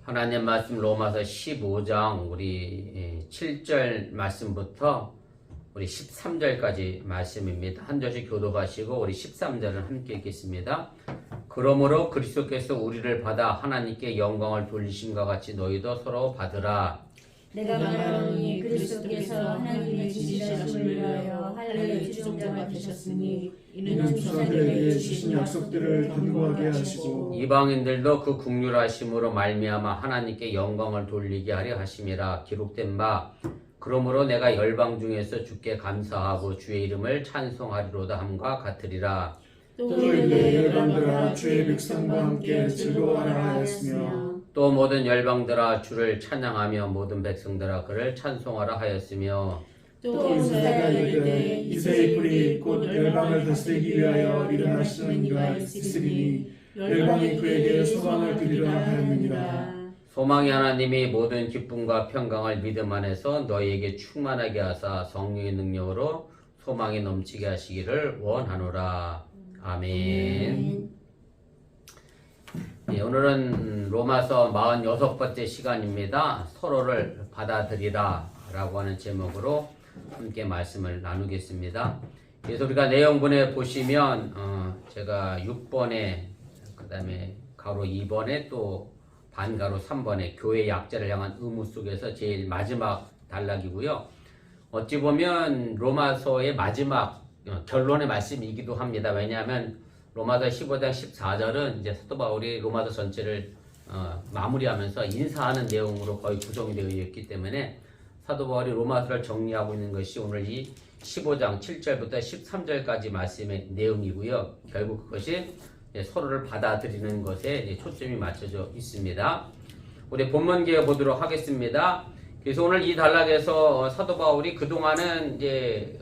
하나님 말씀 로마서 15장 우리 7절 말씀부터 우리 13절까지 말씀입니다. 한 절씩 교독하시고 우리 13절을 함께 읽겠습니다. 그러므로 그리스도께서 우리를 받아 하나님께 영광을 돌리심과 같이 너희도 서로 받으라. 내가 말하노니 그리스도께서 하나님의 지지자심을 위하여 할례의 주종자가 되셨으니 이는 조상들에게 주신 약속들을 견고하게 하시고 이방인들도 그 긍휼하심으로 말미암아 하나님께 영광을 돌리게 하려 하심이라. 기록된 바 그러므로 내가 열방 중에서 주께 감사하고 주의 이름을 찬송하리로다 함과 같으리라. 또 이내 열방들아 주의 백성과 함께 즐거워하라 하였으며 또 모든 열방들아 주를 찬양하며 모든 백성들아 그를 찬송하라 하였으며 또 이사야가 이르되 이새의 뿌리 곧 열방을 다스리기 위하여 일어나시는 이가 있으리니 열방이 그에게 소망을 드리라 하였느니라. 소망의 하나님이 모든 기쁨과 평강을 믿음 안에서 너희에게 충만하게 하사 성령의 능력으로 소망이 넘치게 하시기를 원하노라. 아멘. 네, 오늘은 로마서 46번째 시간입니다. 서로를 받아들이라 라고 하는 제목으로 함께 말씀을 나누겠습니다. 그래서 우리가 내용분에 보시면 제가 6번에 그 다음에 가로 2번에 또 반가로 3번에 교회 약자를 향한 의무 속에서 제일 마지막 단락이고요. 어찌 보면 로마서의 마지막 결론의 말씀이기도 합니다. 왜냐하면 로마서 15장 14절은 이제 사도 바울이 로마서 전체를 마무리하면서 인사하는 내용으로 거의 구성이 되어 있기 때문에 사도 바울이 로마서를 정리하고 있는 것이 오늘 이 15장 7절부터 13절까지 말씀의 내용이고요. 결국 그것이 서로를 받아들이는 것에 초점이 맞춰져 있습니다. 우리 본문기에 보도록 하겠습니다. 그래서 오늘 이 단락에서 사도 바울이 그동안은 이제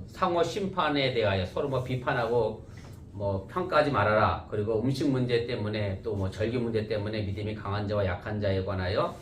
상호 심판에 대하여 서로 비판하고 평가하지 말아라. 그리고 음식 문제 때문에 또 절기 문제 때문에 믿음이 강한 자와 약한 자에 관하여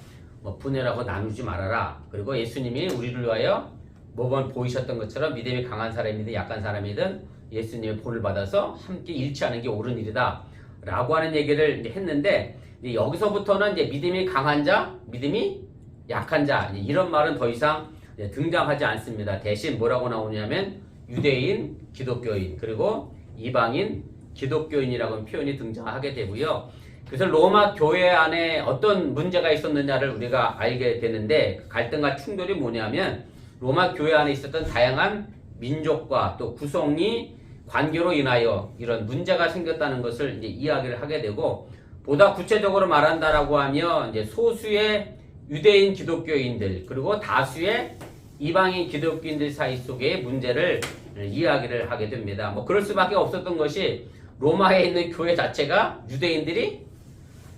분열하고 나누지 말아라. 그리고 예수님이 우리를 위하여 모범 보이셨던 것처럼 믿음이 강한 사람이든 약한 사람이든 예수님의 본을 받아서 함께 일치하는 게 옳은 일이다 라고 하는 얘기를 했는데, 여기서부터는 이제 믿음이 강한 자, 믿음이 약한 자 이런 말은 더 이상 등장하지 않습니다. 대신 뭐라고 나오냐면 유대인, 기독교인, 그리고 이방인, 기독교인이라는 표현이 등장하게 되고요. 그래서 로마 교회 안에 어떤 문제가 있었느냐를 우리가 알게 되는데, 갈등과 충돌이 뭐냐면 로마 교회 안에 있었던 다양한 민족과 또 구성이 관계로 인하여 이런 문제가 생겼다는 것을 이제 이야기를 하게 되고, 보다 구체적으로 말한다라고 하면 이제 소수의 유대인 기독교인들 그리고 다수의 이방인 기독교인들 사이 속의 문제를 이야기를 하게 됩니다. 그럴 수밖에 없었던 것이 로마에 있는 교회 자체가 유대인들이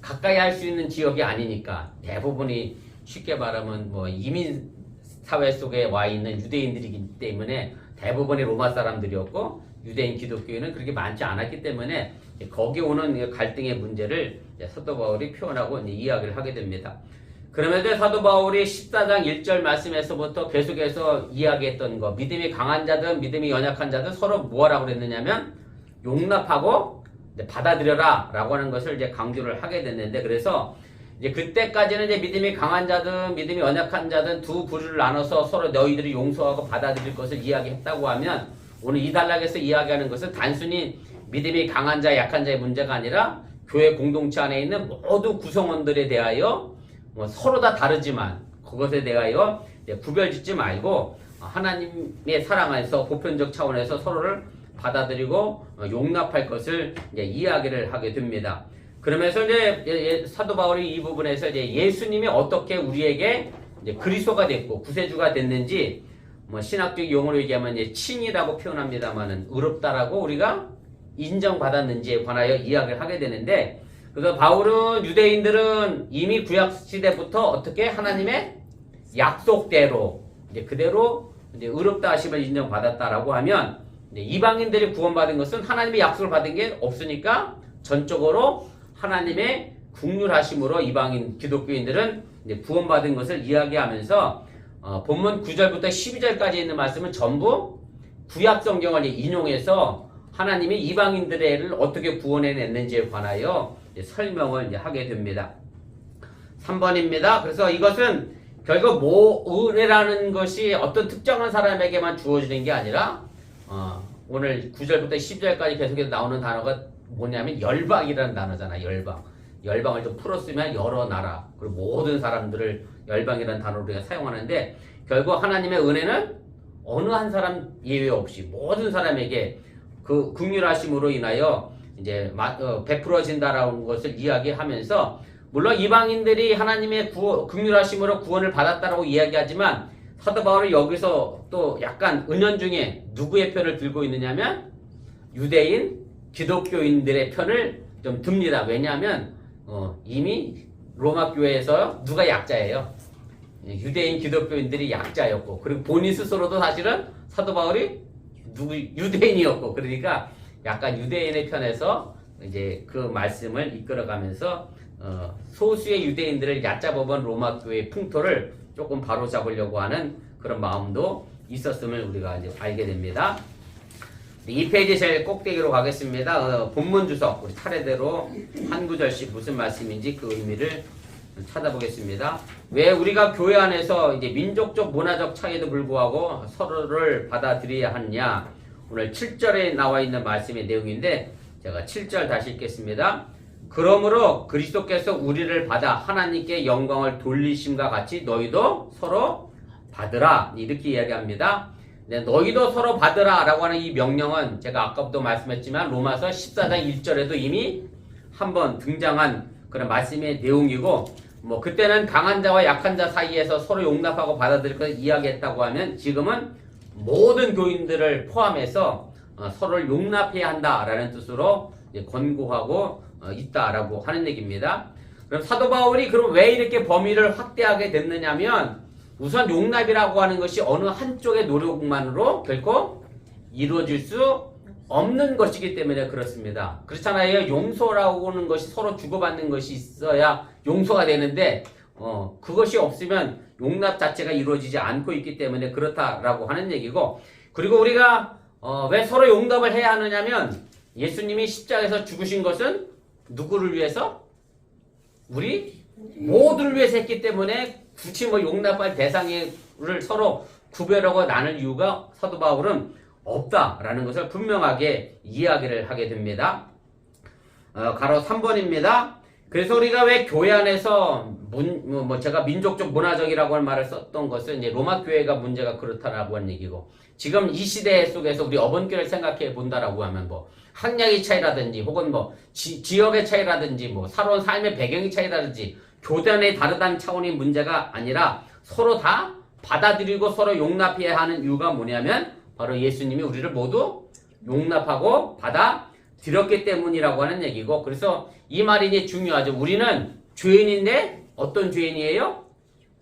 가까이 할 수 있는 지역이 아니니까, 대부분이 쉽게 말하면 이민 사회 속에 와 있는 유대인들이기 때문에 대부분이 로마 사람들이었고, 유대인 기독교인은 그렇게 많지 않았기 때문에 거기 오는 갈등의 문제를 사도 바울이 표현하고 이야기를 하게 됩니다. 그러면서 사도 바울이 14장 1절 말씀에서부터 계속해서 이야기했던 거, 믿음이 강한 자든 믿음이 연약한 자든 서로 뭐라고 그랬느냐면 용납하고 받아들여라 라고 하는 것을 이제 강조를 하게 됐는데, 그래서 이제 그때까지는 이제 믿음이 강한 자든 믿음이 연약한 자든 두 부류를 나눠서 서로 너희들이 용서하고 받아들일 것을 이야기했다고 하면, 오늘 이 단락에서 이야기하는 것은 단순히 믿음이 강한 자, 약한 자의 문제가 아니라 교회 공동체 안에 있는 모든 구성원들에 대하여 서로 다 다르지만 그것에 대하여 구별짓지 말고 하나님의 사랑 안에서 보편적 차원에서 서로를 받아들이고 용납할 것을 이제 이야기를 하게 됩니다. 그러면서 이제 사도 바울이 이 부분에서 이제 예수님이 어떻게 우리에게 이제 그리스도가 됐고 구세주가 됐는지, 신학적 용어로 얘기하면 이제 칭이라고 표현합니다만은 의롭다라고 우리가 인정받았는지에 관하여 이야기를 하게 되는데, 그래서 바울은 유대인들은 이미 구약 시대부터 어떻게 하나님의 약속대로 이제 그대로 이제 의롭다 하심을 인정받았다라고 하면, 이제 이방인들이 구원받은 것은 하나님의 약속을 받은 게 없으니까 전적으로 하나님의 긍휼하심으로 이방인 기독교인들은 이제 구원받은 것을 이야기하면서 본문 9절부터 12절까지 있는 말씀은 전부 구약 성경을 인용해서 하나님이 이방인들을 어떻게 구원해냈는지에 관하여 설명을 하게 됩니다. 3번입니다. 그래서 이것은 결국 은혜라는 것이 어떤 특정한 사람에게만 주어지는 게 아니라 오늘 9절부터 10절까지 계속해서 나오는 단어가 뭐냐면 열방이라는 단어잖아. 열방을 좀 풀었으면 여러 나라 그리고 모든 사람들을 열방이라는 단어로 우리가 사용하는데 결국 하나님의 은혜는 어느 한 사람 예외 없이 모든 사람에게 그 긍휼하심으로 인하여 이제 베풀어진다라는 것을 이야기하면서 물론 이방인들이 하나님의 긍휼하심으로 구원을 받았다라고 이야기하지만 사도 바울은 여기서 또 약간 은연중에 누구의 편을 들고 있느냐면 유대인 기독교인들의 편을 좀 듭니다. 왜냐하면 이미 로마 교회에서 누가 약자예요? 유대인 기독교인들이 약자였고 그리고 본인 스스로도 사실은 사도 바울이 유대인이었고 그러니까 약간 유대인의 편에서 이제 그 말씀을 이끌어가면서 소수의 유대인들을 얕잡아본 로마 교회의 풍토를 조금 바로잡으려고 하는 그런 마음도 있었음을 우리가 이제 알게 됩니다. 2페이지 제일 꼭대기로 가겠습니다. 본문 주석 우리 차례대로 한 구절씩 무슨 말씀인지 그 의미를 찾아보겠습니다. 왜 우리가 교회 안에서 이제 민족적 문화적 차이도 불구하고 서로를 받아들여야 하느냐? 오늘 7절에 나와 있는 말씀의 내용인데 제가 7절 다시 읽겠습니다. 그러므로 그리스도께서 우리를 받아 하나님께 영광을 돌리심과 같이 너희도 서로 받으라 이렇게 이야기합니다. 네, 너희도 서로 받으라 라고 하는 이 명령은 제가 아까부터 말씀했지만 로마서 14장 1절에도 이미 한번 등장한 그런 말씀의 내용이고 뭐 그때는 강한 자와 약한 자 사이에서 서로 용납하고 받아들일 것을 이야기했다고 하면 지금은 모든 교인들을 포함해서 서로를 용납해야 한다라는 뜻으로 권고하고 있다라고 하는 얘기입니다. 그럼 사도 바울이 그럼 왜 이렇게 범위를 확대하게 됐느냐면 우선 용납이라고 하는 것이 어느 한쪽의 노력만으로 결코 이루어질 수 없는 것이기 때문에 그렇습니다. 그렇잖아요. 용서라고 하는 것이 서로 주고받는 것이 있어야 용서가 되는데 그것이 없으면 용납 자체가 이루어지지 않고 있기 때문에 그렇다라고 하는 얘기고 그리고 우리가 왜 서로 용납을 해야 하느냐면 예수님이 십자가에서 죽으신 것은 누구를 위해서? 우리 모두를 위해서 했기 때문에 굳이 뭐 용납할 대상을 서로 구별하고 나눌 이유가 사도 바울은 없다라는 것을 분명하게 이야기를 하게 됩니다. 가로 3번입니다. 그래서 우리가 왜 교회 안에서 제가 민족적 문화적이라고 하는 말을 썼던 것은 이제 로마 교회가 문제가 그렇다라고 하는 얘기고 지금 이 시대 속에서 우리 어번교회를 생각해 본다라고 하면 뭐 학력의 차이라든지 혹은 뭐 지역의 차이라든지 뭐 살아온 삶의 배경의 차이라든지 교단의 다르다는 차원의 문제가 아니라 서로 다 받아들이고 서로 용납해야 하는 이유가 뭐냐면 바로 예수님이 우리를 모두 용납하고 받아들였기 때문이라고 하는 얘기고 그래서 이 말이 이제 중요하죠. 우리는 죄인인데 어떤 죄인이에요?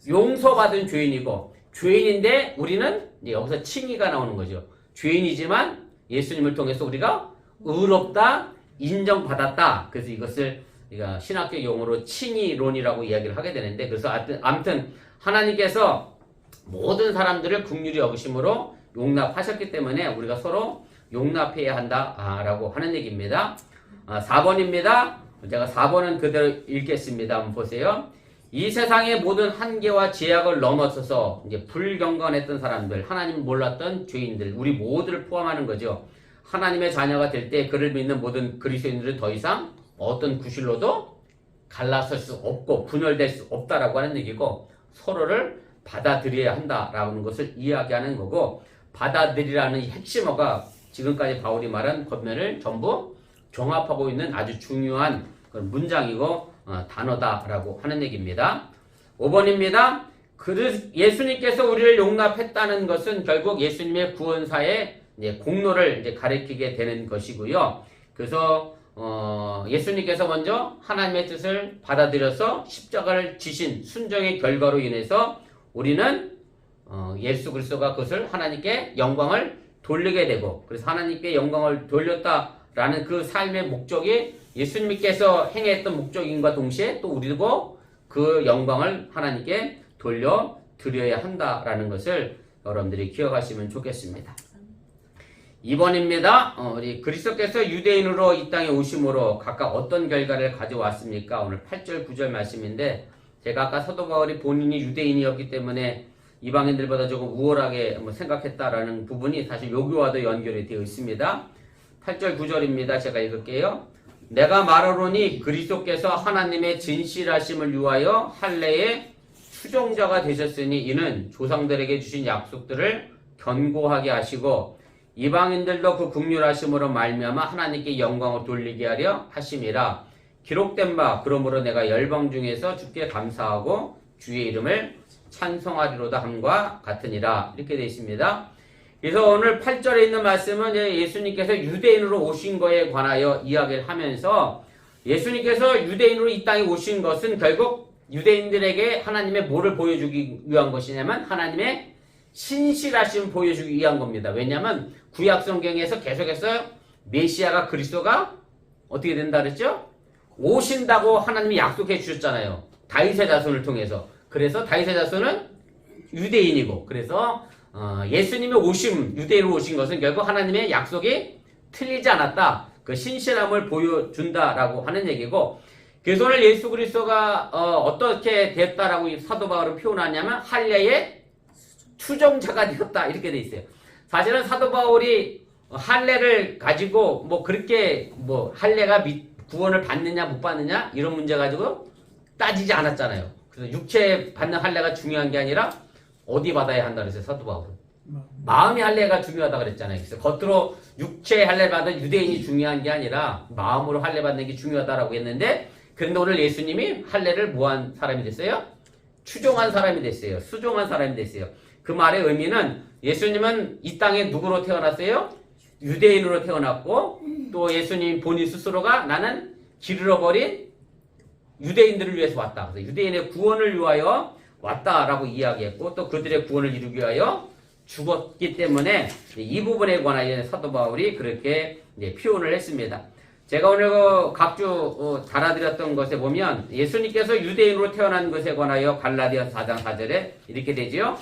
용서받은 죄인이고 죄인인데 우리는 이제 여기서 칭의가 나오는 거죠. 죄인이지만 예수님을 통해서 우리가 의롭다 인정받았다. 그래서 이것을 우리가 신학교 용어로 칭의론이라고 이야기를 하게 되는데 그래서 아무튼 하나님께서 모든 사람들을 긍휼히 여기심으로 용납하셨기 때문에 우리가 서로 용납해야 한다라고 하는 얘기입니다. 4번입니다. 제가 4번은 그대로 읽겠습니다. 한번 보세요. 이 세상의 모든 한계와 제약을 넘어서서 이제 불경건했던 사람들, 하나님 몰랐던 죄인들, 우리 모두를 포함하는 거죠. 하나님의 자녀가 될 때 그를 믿는 모든 그리스도인들은 더 이상 어떤 구실로도 갈라설 수 없고 분열될 수 없다라고 하는 얘기고 서로를 받아들여야 한다라는 것을 이야기하는 거고 받아들이라는 이 핵심어가 지금까지 바울이 말한 권면을 전부 종합하고 있는 아주 중요한 그런 문장이고 단어다라고 하는 얘기입니다. 5번입니다. 예수님께서 우리를 용납했다는 것은 결국 예수님의 구원사의 공로를 이제 가리키게 되는 것이고요. 그래서 예수님께서 먼저 하나님의 뜻을 받아들여서 십자가를 지신 순종의 결과로 인해서 우리는 예수 그리스도가 그것을 하나님께 영광을 돌리게 되고 그래서 하나님께 영광을 돌렸다라는 그 삶의 목적이 예수님께서 행했던 목적인과 동시에 또 우리도 그 영광을 하나님께 돌려드려야 한다라는 것을 여러분들이 기억하시면 좋겠습니다. 2번입니다. 우리 그리스도께서 유대인으로 이 땅에 오심으로 각각 어떤 결과를 가져왔습니까? 오늘 8절 9절 말씀인데 제가 아까 사도 바울이 본인이 유대인이었기 때문에 이방인들보다 조금 우월하게 생각했다라는 부분이 사실 여기와도 연결이 되어 있습니다. 8절 9절입니다. 제가 읽을게요. 내가 말하노니 그리스도께서 하나님의 진실하심을 위하여 할례의 추종자가 되셨으니 이는 조상들에게 주신 약속들을 견고하게 하시고 이방인들도 그 긍휼하심으로 말미암아 하나님께 영광을 돌리게 하려 하심이라. 기록된 바 그러므로 내가 열방 중에서 주께 감사하고 주의 이름을 찬송하리로다 함과 같으니라. 이렇게 되어 있습니다. 그래서 오늘 8절에 있는 말씀은 예수님께서 유대인으로 오신 거에 관하여 이야기를 하면서 예수님께서 유대인으로 이 땅에 오신 것은 결국 유대인들에게 하나님의 뭐를 보여주기 위한 것이냐면 하나님의 신실하심을 보여주기 위한 겁니다. 왜냐하면 구약 성경에서 계속해서 메시아가 그리스도가 어떻게 된다 그랬죠? 오신다고 하나님이 약속해 주셨잖아요. 다윗의 자손을 통해서. 그래서 다윗의 자손은 유대인이고 그래서 예수님의 오심, 유대인으로 오신 것은 결국 하나님의 약속이 틀리지 않았다. 그 신실함을 보여준다라고 하는 얘기고 그래서 오늘 예수 그리스도가 어떻게 됐다라고 사도 바울은 표현하냐면 할례의 추종자가 되었다 이렇게 돼 있어요. 사실은 사도 바울이 할례를 가지고 뭐 그렇게 뭐 할례가 구원을 받느냐 못 받느냐 이런 문제 가지고 따지지 않았잖아요. 그래서 육체 받는 할례가 중요한 게 아니라 어디 받아야 한다 그랬어요. 사도 바울은 마음의 할례가 중요하다 그랬잖아요. 그래서 겉으로 육체 할례 받은 유대인이 중요한 게 아니라 마음으로 할례 받는 게 중요하다라고 했는데 그런데 오늘 예수님이 할례를 뭐한 사람이 됐어요? 추종한 사람이 됐어요. 수종한 사람이 됐어요. 그 말의 의미는 예수님은 이 땅에 누구로 태어났어요? 유대인으로 태어났고 또 예수님 본인 스스로가 나는 길 잃어버린 유대인들을 위해서 왔다. 그래서 유대인의 구원을 위하여 왔다라고 이야기했고 또 그들의 구원을 이루기 위하여 죽었기 때문에 이 부분에 관하여 사도 바울이 그렇게 표현을 했습니다. 제가 오늘 각주 달아드렸던 것에 보면 예수님께서 유대인으로 태어난 것에 관하여 갈라디아서 4장 4절에 이렇게 되지요.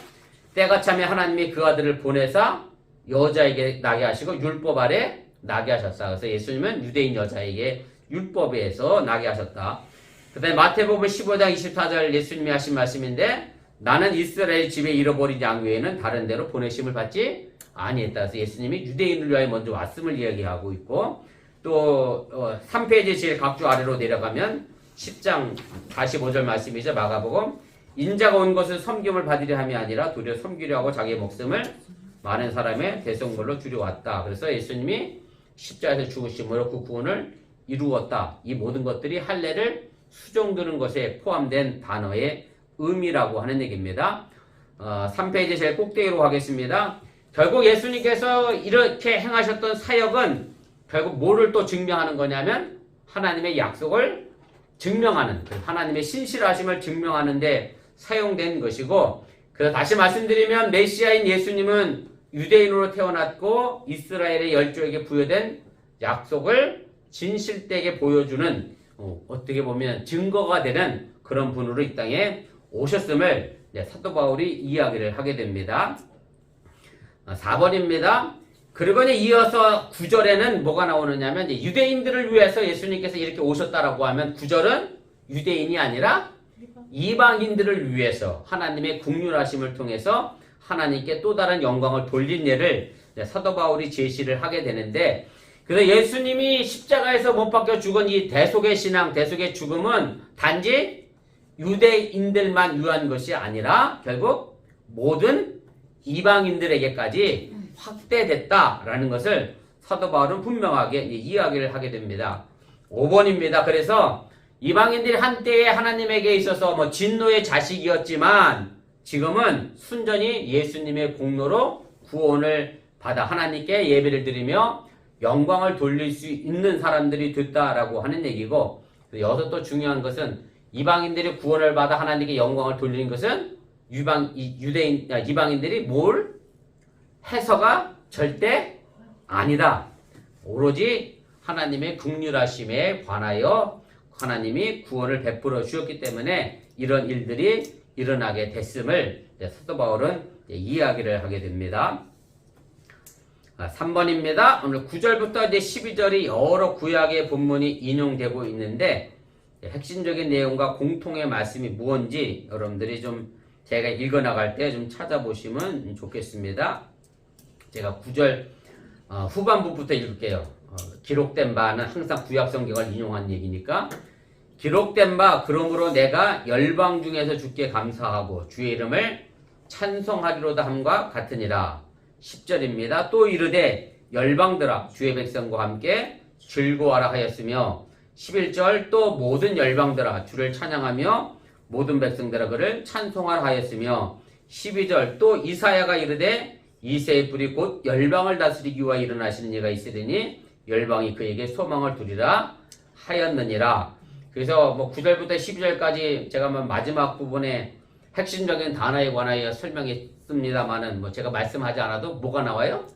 때가 차면 하나님이 그 아들을 보내사 여자에게 나게 하시고 율법 아래 나게 하셨다. 그래서 예수님은 유대인 여자에게 율법에서 나게 하셨다. 그 다음에 마태복음 15장 24절 예수님이 하신 말씀인데 나는 이스라엘 집에 잃어버린 양 외에는 다른 데로 보내심을 받지 아니했다. 그래서 예수님이 유대인을 위하여 먼저 왔음을 이야기하고 있고 또 3페이지 제일 각주 아래로 내려가면 10장 45절 말씀이죠. 마가복음 인자가 온 것은 섬김을 받으려 함이 아니라 도리어 섬기려 하고 자기의 목숨을 많은 사람의 대성물로 주려 왔다. 그래서 예수님이 십자가에서 죽으심으로 그 구원을 이루었다. 이 모든 것들이 할례를 수종드는 것에 포함된 단어의 의미라고 하는 얘기입니다. 3페이지 제일 꼭대기로 가겠습니다. 결국 예수님께서 이렇게 행하셨던 사역은 결국 뭐를 또 증명하는 거냐면 하나님의 약속을 증명하는 하나님의 신실하심을 증명하는데 사용된 것이고 그래서 다시 말씀드리면 메시아인 예수님은 유대인으로 태어났고 이스라엘의 열조에게 부여된 약속을 진실되게 보여주는 어떻게 보면 증거가 되는 그런 분으로 이 땅에 오셨음을 사도 바울이 이야기를 하게 됩니다. 4번입니다. 그리고 이어서 9절에는 뭐가 나오느냐면 유대인들을 위해서 예수님께서 이렇게 오셨다라고 하면 9절은 유대인이 아니라 이방인들을 위해서 하나님의 긍휼하심을 통해서 하나님께 또 다른 영광을 돌린 예를 사도 바울이 제시를 하게 되는데 그래서 예수님이 십자가에서 못 박혀 죽은 이 대속의 신앙, 대속의 죽음은 단지 유대인들만 위한 것이 아니라 결국 모든 이방인들에게까지 확대됐다라는 것을 사도 바울은 분명하게 이야기를 하게 됩니다. 5번입니다. 그래서 이방인들이 한때에 하나님에게 있어서 진노의 자식이었지만 지금은 순전히 예수님의 공로로 구원을 받아 하나님께 예배를 드리며 영광을 돌릴 수 있는 사람들이 됐다라고 하는 얘기고 여기서 또 중요한 것은 이방인들이 구원을 받아 하나님께 영광을 돌리는 것은 이방인들이 뭘 해서가 절대 아니다. 오로지 하나님의 긍휼하심에 관하여 하나님이 구원을 베풀어 주셨기 때문에 이런 일들이 일어나게 됐음을 사도 바울은 이야기를 하게 됩니다. 3번입니다. 오늘 9절부터 12절이 여러 구약의 본문이 인용되고 있는데 핵심적인 내용과 공통의 말씀이 무엇인지 여러분들이 좀 제가 읽어 나갈 때 좀 찾아보시면 좋겠습니다. 제가 9절 후반부부터 읽을게요. 기록된 바는 항상 구약 성경을 인용한 얘기니까 기록된 바 그러므로 내가 열방 중에서 주께 감사하고 주의 이름을 찬송하리로다 함과 같으니라. 10절입니다. 또 이르되 열방들아 주의 백성과 함께 즐거워하라 하였으며 11절 또 모든 열방들아 주를 찬양하며 모든 백성들아 그를 찬송하라 하였으며 12절 또 이사야가 이르되 이새의 뿔이 곧 열방을 다스리기 위하여 일어나시는 이가 있으리니 열방이 그에게 소망을 두리라 하였느니라. 그래서 9절부터 12절까지 제가 마지막 부분에 핵심적인 단어에 관하여 설명했습니다만은 제가 말씀하지 않아도 뭐가 나와요?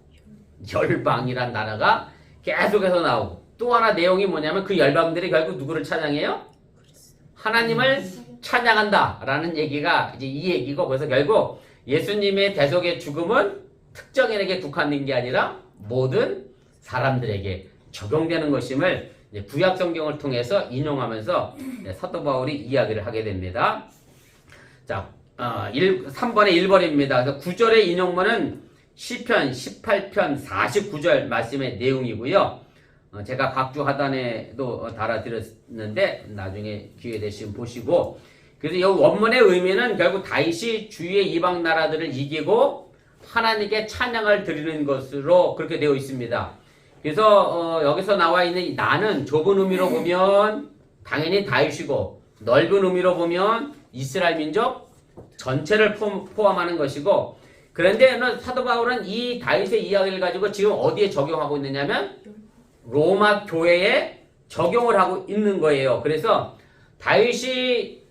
열방이란 단어가 계속해서 나오고 또 하나 내용이 뭐냐면 그 열방들이 결국 누구를 찬양해요? 하나님을 찬양한다 라는 얘기가 이제 이 얘기고 그래서 결국 예수님의 대속의 죽음은 특정인에게 국한된 게 아니라 모든 사람들에게 적용되는 것임을 구약 성경을 통해서 인용하면서 사도 바울이 이야기를 하게 됩니다. 자, 3번의 1번입니다. 그래서 9절의 인용문은 시편 18편 49절 말씀의 내용이고요. 제가 각주 하단에도 달아드렸는데 나중에 기회 되시면 보시고 그래서 이 원문의 의미는 결국 다윗이 주위의 이방 나라들을 이기고 하나님께 찬양을 드리는 것으로 그렇게 되어 있습니다. 그래서 여기서 나와 있는 나는 좁은 의미로 보면 당연히 다윗이고 넓은 의미로 보면 이스라엘 민족 전체를 포함하는 것이고 그런데 사도 바울은 이 다윗의 이야기를 가지고 지금 어디에 적용하고 있느냐면 로마 교회에 적용을 하고 있는 거예요. 그래서 다윗이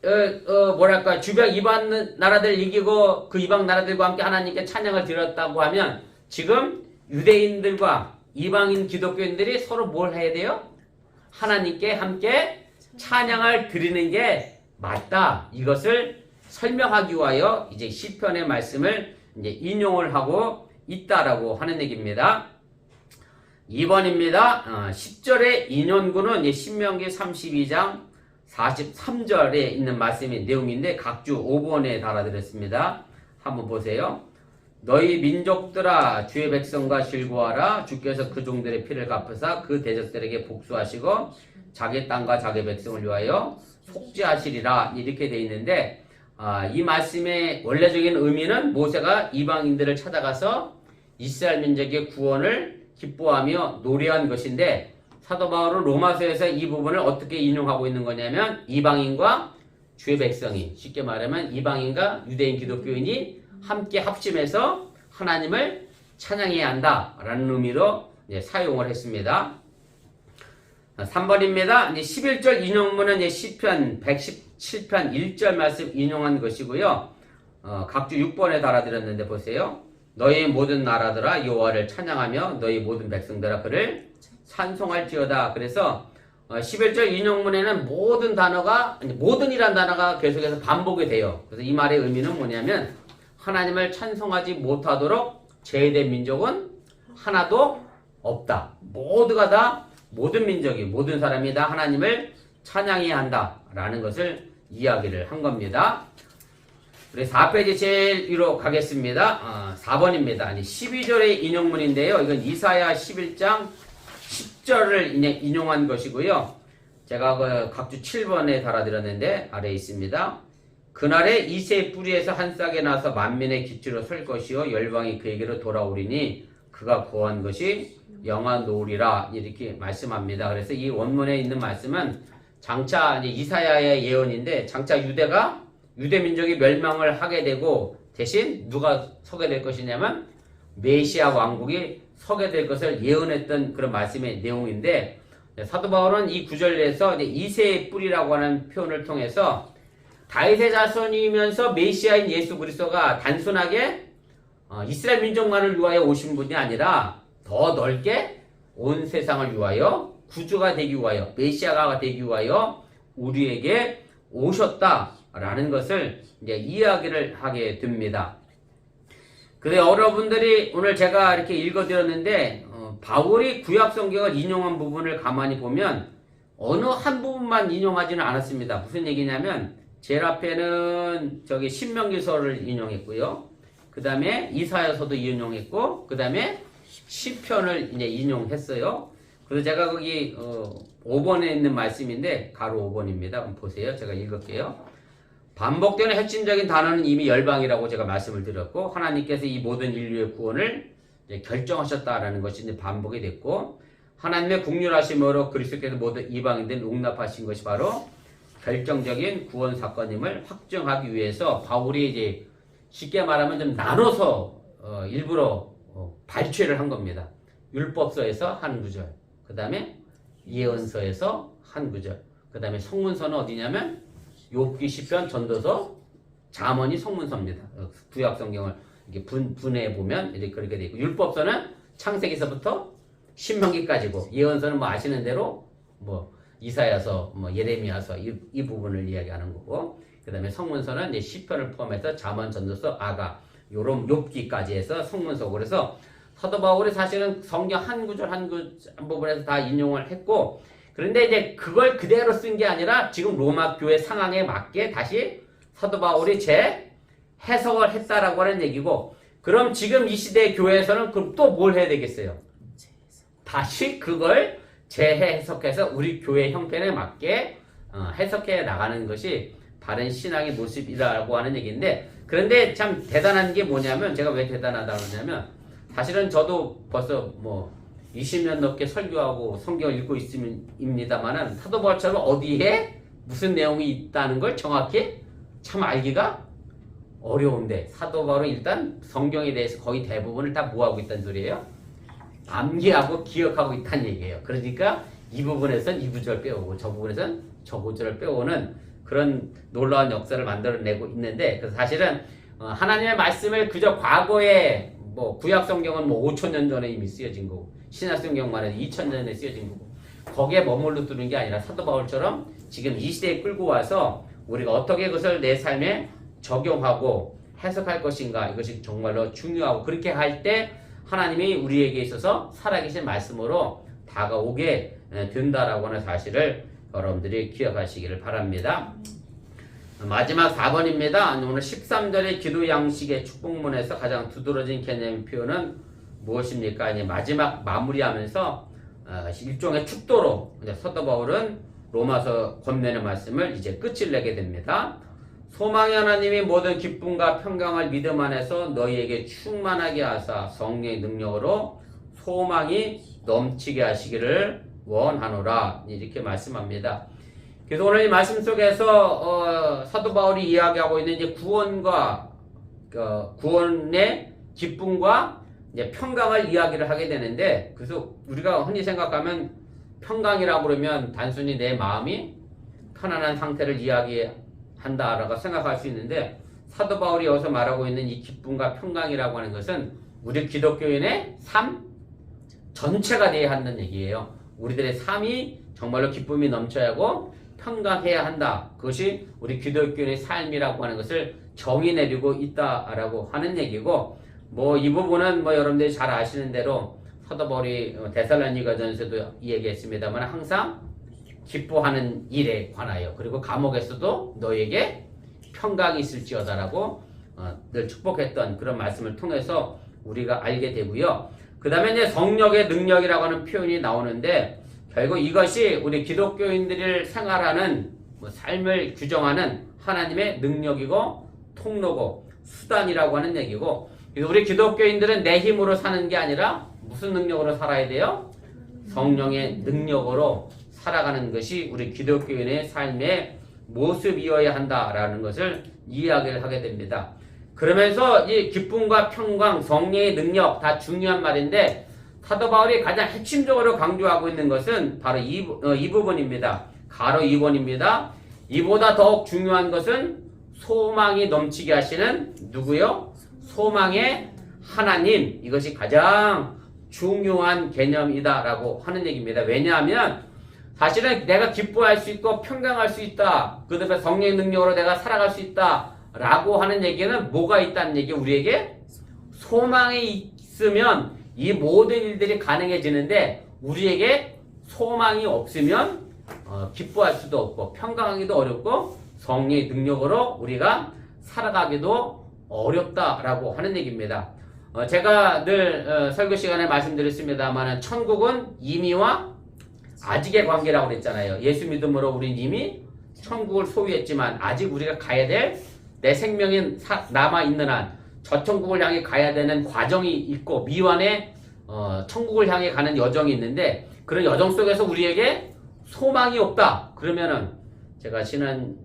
주변 이방 나라들 이기고 그 이방 나라들과 함께 하나님께 찬양을 드렸다고 하면 지금 유대인들과 이방인 기독교인들이 서로 뭘 해야 돼요? 하나님께 함께 찬양을 드리는 게 맞다. 이것을 설명하기 위하여 이제 시편의 말씀을 이제 인용을 하고 있다라고 하는 얘기입니다. 2번입니다. 10절의 인용구는 신명기 32장 43절에 있는 말씀의 내용인데 각주 5번에 달아드렸습니다. 한번 보세요. 너희 민족들아 주의 백성과 즐거워하라. 주께서 그 종들의 피를 갚으사 그 대적들에게 복수하시고 자기 땅과 자기 백성을 위하여 속죄하시리라. 이렇게 되어 있는데 이 말씀의 원래적인 의미는 모세가 이방인들을 찾아가서 이스라엘 민족의 구원을 기뻐하며 노래한 것인데 사도 바울은 로마서에서 이 부분을 어떻게 인용하고 있는 거냐면 이방인과 주의 백성이 쉽게 말하면 이방인과 유대인 기독교인이 함께 합심해서 하나님을 찬양해야 한다라는 의미로 사용을 했습니다. 3번입니다. 11절 인용문은 시편 117편 1절 말씀 인용한 것이고요. 각주 6번에 달아드렸는데 보세요. 너희 모든 나라들아 여호와를 찬양하며 너희 모든 백성들아 그를 찬송할지어다. 그래서 11절 인용문에는 모든이란 단어가 계속해서 반복이 돼요. 그래서 이 말의 의미는 뭐냐면 하나님을 찬송하지 못하도록 제외된 민족은 하나도 없다. 모두가 다 모든 민족이 모든 사람이 다 하나님을 찬양해야 한다라는 것을 이야기를 한 겁니다. 우리 4페이지 제일 위로 가겠습니다. 4번입니다. 12절의 인용문인데요. 이건 이사야 11장 10절을 인용한 것이고요. 제가 각주 7번에 달아드렸는데 아래에 있습니다. 그날에 이새의 뿌리에서 한 싹이 나서 만민의 기초로 설 것이요 열방이 그에게로 돌아오리니 그가 거한 것이 영화노으리라 이렇게 말씀합니다. 그래서 이 원문에 있는 말씀은 장차 이사야의 예언인데 장차 유대 민족이 멸망을 하게 되고 대신 누가 서게 될 것이냐면 메시아 왕국이 서게 될 것을 예언했던 그런 말씀의 내용인데 사도 바울은 이 구절에서 이새의 뿌리라고 하는 표현을 통해서 다윗의 자손이면서 메시아인 예수 그리스도가 단순하게 이스라엘 민족만을 위하여 오신 분이 아니라 더 넓게 온 세상을 위하여 구주가 되기 위하여 메시아가 되기 위하여 우리에게 오셨다라는 것을 이제 이야기를 하게 됩니다. 근데 여러분들이 오늘 제가 이렇게 읽어드렸는데 바울이 구약 성경을 인용한 부분을 가만히 보면 어느 한 부분만 인용하지는 않았습니다. 무슨 얘기냐면 제일 앞에는 저기 신명기서를 인용했고요. 그 다음에 이사야서도 인용했고, 그 다음에 시편을 이제 인용했어요. 그래서 제가 거기 5번에 있는 말씀인데 가로 5번입니다. 한번 보세요. 제가 읽을게요. 반복되는 핵심적인 단어는 이미 열방이라고 제가 말씀을 드렸고, 하나님께서 이 모든 인류의 구원을 이제 결정하셨다라는 것이 이제 반복이 됐고, 하나님의 국률하심으로 그리스도께서 모든 이방인들 용납하신 것이 바로 결정적인 구원 사건임을 확정하기 위해서 바울이 이제 쉽게 말하면 좀 나눠서 일부러 발췌를 한 겁니다. 율법서에서 한 구절, 그 다음에 예언서에서 한 구절, 그 다음에 성문서는 어디냐면 욥기, 시편, 전도서, 잠언이 성문서입니다. 구약 성경을 이렇게 분해해 보면 이렇게 그렇게 돼 있고, 율법서는 창세기서부터 신명기까지고, 예언서는 뭐 아시는 대로 뭐 이사야서, 뭐 예레미야서 이 부분을 이야기하는 거고, 그 다음에 성문서는 이제 시편을 포함해서 잠언, 전도서, 아가, 요런 욥기까지 해서 성문서고, 그래서 사도 바울이 사실은 성경 한 구절 한 부분에서 다 인용을 했고, 그런데 이제 그걸 그대로 쓴 게 아니라 지금 로마 교회 상황에 맞게 다시 사도 바울이 재해석을 했다라고 하는 얘기고, 그럼 지금 이 시대의 교회에서는 그럼 또 뭘 해야 되겠어요? 다시 그걸 재해석해서 우리 교회 형편에 맞게 해석해 나가는 것이 바른 신앙의 모습이라고 하는 얘기인데, 그런데 참 대단한 게 뭐냐면, 제가 왜 대단하다고 하냐면, 사실은 저도 벌써 뭐 20년 넘게 설교하고 성경을 읽고 있습니다만은 사도 바울처럼 어디에 무슨 내용이 있다는 걸 정확히 참 알기가 어려운데, 사도 바울은 일단 성경에 대해서 거의 대부분을 다 뭐하고 있다는 소리예요? 암기하고 기억하고 있다는 얘기예요. 그러니까 이 부분에선 이 구절 빼오고 저 부분에선 저 구절을 빼오는 그런 놀라운 역사를 만들어내고 있는데, 그래서 사실은 하나님의 말씀을 그저 과거에 뭐 구약 성경은 뭐 5,000년 전에 이미 쓰여진 거고, 신약 성경만 해도 2,000년 전에 쓰여진 거고, 거기에 머물러 두는 게 아니라 사도 바울처럼 지금 이 시대에 끌고 와서 우리가 어떻게 그것을 내 삶에 적용하고 해석할 것인가, 이것이 정말로 중요하고, 그렇게 할 때 하나님이 우리에게 있어서 살아계신 말씀으로 다가오게 된다라고 하는 사실을 여러분들이 기억하시기를 바랍니다. 마지막 4번입니다. 오늘 13절의 기도 양식의 축복문에서 가장 두드러진 개념 표현은 무엇입니까? 이제 마지막 마무리하면서 일종의 축도로 사도 바울은 로마서 권면의 말씀을 이제 끝을 내게 됩니다. 소망의 하나님이 모든 기쁨과 평강을 믿음 안에서 너희에게 충만하게 하사 성령의 능력으로 소망이 넘치게 하시기를 원하노라, 이렇게 말씀합니다. 그래서 오늘 이 말씀 속에서 사도 바울이 이야기하고 있는 이제 구원과 구원의 기쁨과 이제 평강을 이야기를 하게 되는데, 그래서 우리가 흔히 생각하면 평강이라고 그러면 단순히 내 마음이 편안한 상태를 이야기한다라고 생각할 수 있는데, 사도 바울이 여기서 말하고 있는 이 기쁨과 평강이라고 하는 것은 우리 기독교인의 삶 전체가 되어야 한다는 얘기예요. 우리들의 삶이 정말로 기쁨이 넘쳐야 하고 평강해야 한다. 그것이 우리 기독교인의 삶이라고 하는 것을 정의 내리고 있다라고 하는 얘기고, 뭐 이 부분은 뭐 여러분들이 잘 아시는 대로 사도 바울이 데살로니가전서도 얘기했습니다만, 항상 기뻐하는 일에 관하여, 그리고 감옥에서도 너에게 평강이 있을지어다라고 늘 축복했던 그런 말씀을 통해서 우리가 알게 되고요. 그 다음에 이제 성령의 능력이라고 하는 표현이 나오는데, 결국 이것이 우리 기독교인들이 생활하는 삶을 규정하는 하나님의 능력이고 통로고 수단이라고 하는 얘기고, 우리 기독교인들은 내 힘으로 사는 게 아니라 무슨 능력으로 살아야 돼요? 성령의 능력으로 살아가는 것이 우리 기독교인의 삶의 모습이어야 한다라는 것을 이야기를 하게 됩니다. 그러면서 이 기쁨과 평강, 성령의 능력 다 중요한 말인데, 사도 바울이 가장 핵심적으로 강조하고 있는 것은 바로 이 부분입니다. 가로 2번입니다. 이보다 더욱 중요한 것은 소망이 넘치게 하시는 누구요? 소망의 하나님. 이것이 가장 중요한 개념이다라고 하는 얘기입니다. 왜냐하면 사실은 내가 기뻐할 수 있고 평강할 수 있다, 그 다음에 성령의 능력으로 내가 살아갈 수 있다 라고 하는 얘기는 뭐가 있다는 얘기, 우리에게 소망이 있으면 이 모든 일들이 가능해지는데, 우리에게 소망이 없으면 기뻐할 수도 없고 평강하기도 어렵고 성령의 능력으로 우리가 살아가기도 어렵다라고 하는 얘기입니다. 제가 늘 설교 시간에 말씀드렸습니다만 천국은 이미와 아직의 관계라고 그랬잖아요. 예수 믿음으로 우린 이미 천국을 소유했지만 아직 우리가 가야 될 내 생명이 남아있는 한 저 천국을 향해 가야 되는 과정이 있고 미완의 천국을 향해 가는 여정이 있는데 그런 여정 속에서 우리에게 소망이 없다. 그러면은 제가 지난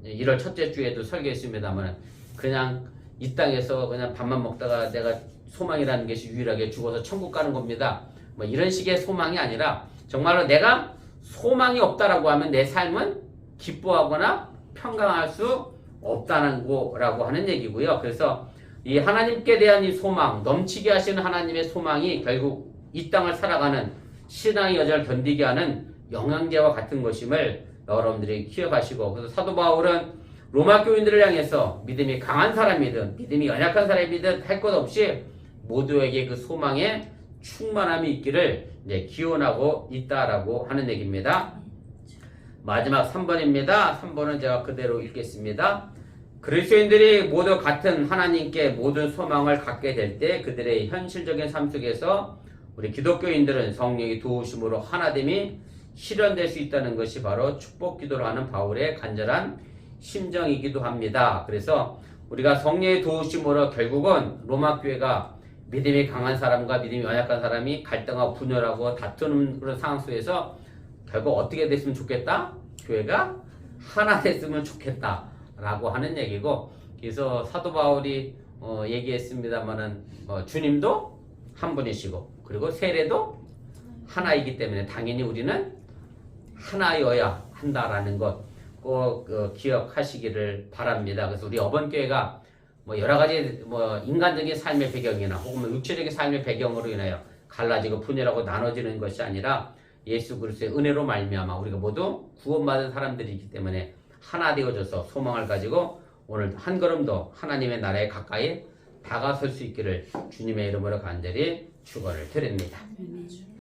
1월 첫째 주에도 설교했습니다만 그냥 이 땅에서 그냥 밥만 먹다가 내가 소망이라는 것이 유일하게 죽어서 천국 가는 겁니다. 뭐 이런 식의 소망이 아니라 정말로 내가 소망이 없다라고 하면 내 삶은 기뻐하거나 평강할 수 없다는 거라고 하는 얘기고요. 그래서 이 하나님께 대한 이 소망, 넘치게 하시는 하나님의 소망이 결국 이 땅을 살아가는 신앙의 여정을 견디게 하는 영양제와 같은 것임을 여러분들이 기억하시고, 그래서 사도 바울은 로마 교인들을 향해서 믿음이 강한 사람이든 믿음이 연약한 사람이든 할 것 없이 모두에게 그 소망에 충만함이 있기를 이제 기원하고 있다라고 하는 얘기입니다. 마지막 3번입니다. 3번은 제가 그대로 읽겠습니다. 그리스도인들이 모두 같은 하나님께 모든 소망을 갖게 될 때 그들의 현실적인 삶 속에서 우리 기독교인들은 성령의 도우심으로 하나됨이 실현될 수 있다는 것이 바로 축복 기도를 하는 바울의 간절한 심정이기도 합니다. 그래서 우리가 성령의 도우심으로 결국은 로마 교회가 믿음이 강한 사람과 믿음이 연약한 사람이 갈등하고 분열하고 다투는 그런 상황 속에서 결국 어떻게 됐으면 좋겠다? 교회가 하나 됐으면 좋겠다 라고 하는 얘기고, 그래서 사도 바울이 얘기했습니다마는 주님도 한 분이시고 그리고 세례도 하나이기 때문에 당연히 우리는 하나여야 한다라는 것 꼭 기억하시기를 바랍니다. 그래서 우리 어번교회가 뭐 여러 가지 뭐 인간적인 삶의 배경이나 혹은 육체적인 삶의 배경으로 인하여 갈라지고 분열하고 나눠지는 것이 아니라 예수 그리스도의 은혜로 말미암아 우리가 모두 구원받은 사람들이기 때문에 하나 되어져서 소망을 가지고 오늘 한 걸음 더 하나님의 나라에 가까이 다가설 수 있기를 주님의 이름으로 간절히 축원을 드립니다.